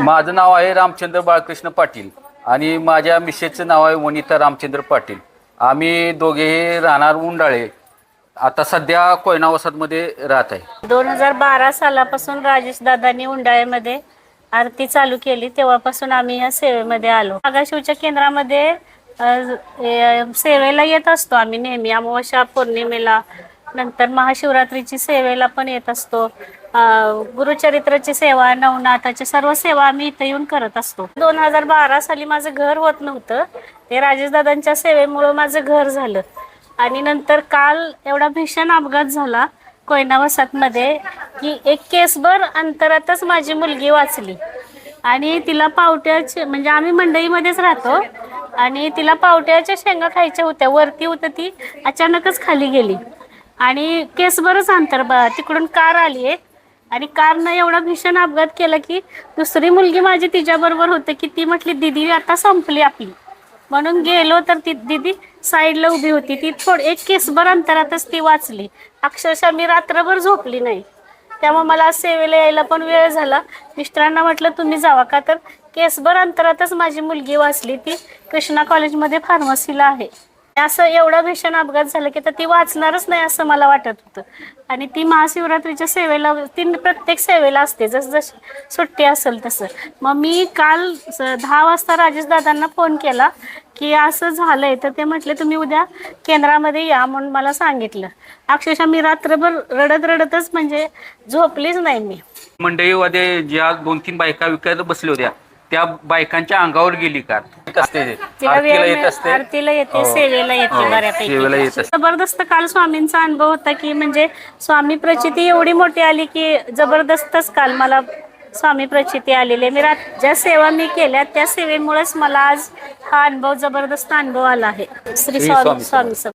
माझं नाव आहे रामचंद्र बाळकृष्ण पाटील आणि माझ्या मिसेसचं नाव आहे वनिता रामचंद्र पाटील. आम्ही दोघेही राहणार उंडाळे. आता सध्या कोयना वसाहतमध्ये राहत आहे. 2012 सालापासून राजेश दादांनी उंडाळ्यामध्ये आरती चालू केली, तेव्हापासून आम्ही या सेवेमध्ये आलो. आगाशिवच्या केंद्रामध्ये सेवेला येत असतो आम्ही नेहमी. अमावस्या पौर्णिमेला, नंतर महाशिवरात्रीची सेवेला पण येत असतो. गुरुचरित्राची सेवा, नवनाथाची सर्व सेवा आम्ही इथे येऊन करत असतो. 2012 साली माझं घर होत नव्हतं, ते राजेशदादांच्या सेवेमुळं माझं घर झालं. आणि नंतर काल एवढा भीषण अपघात झाला कोयना वसाहतमध्ये की एक केसभर अंतरातच माझी मुलगी वाचली. आणि तिला पावट्याचे, म्हणजे आम्ही मंडईमध्येच राहतो, आणि तिला पावट्याच्या शेंगा खायच्या होत्या. वरती होतं, ती अचानकच खाली गेली आणि केसभरच अंतर तिकडून कार आली आहे आणि कारनं एवढा भीषण अपघात केला की दुसरी मुलगी माझी तिच्याबरोबर होते की ती म्हटली दीदी आता संपली आपली, म्हणून गेलो तर ती दीदी साईडला उभी होती. ती एक केसभर अंतरातच ती वाचली. अक्षरशः मी रात्रभर झोपली नाही. त्यामुळे मला सेवेला यायला पण वेळ झाला. मिस्टरांना म्हटलं तुम्ही जावा, का तर केसभर अंतरातच माझी मुलगी वाचली. ती कृष्णा कॉलेजमध्ये फार्मसीला आहे. असं एवढा भीषण अपघात झाला की तर ती वाचणारच नाही असं मला वाटत होतं. आणि ती महाशिवरात्रीच्या सेवेला, ती प्रत्येक सेवेला असते, जसं जशी सुट्टी असेल तसं. मग मी काल 10 वाजता राजेशदादांना फोन केला की असं झालंय, तर ते म्हटले तुम्ही उद्या केंद्रामध्ये या म्हणून मला सांगितलं. अक्षरशः मी रात्रभर रडतच म्हणजे झोपलीच नाही मी. मंडईमध्ये ज्या 2-3 बायका विकायला बसल्या होत्या त्या बायकांच्या अंगावर गेली कार. आरतीला येते, सेवेला येते, बऱ्यापैकी जबरदस्त. काल स्वामींचा अनुभव होता की म्हणजे स्वामी प्रचिती एवढी मोठी आली की जबरदस्तच काल मला स्वामी प्रचिती आलेली. मी ज्या सेवा मी केल्या त्या सेवेमुळेच मला आज हा अनुभव, जबरदस्त अनुभव आला आहे. श्री स्वामी.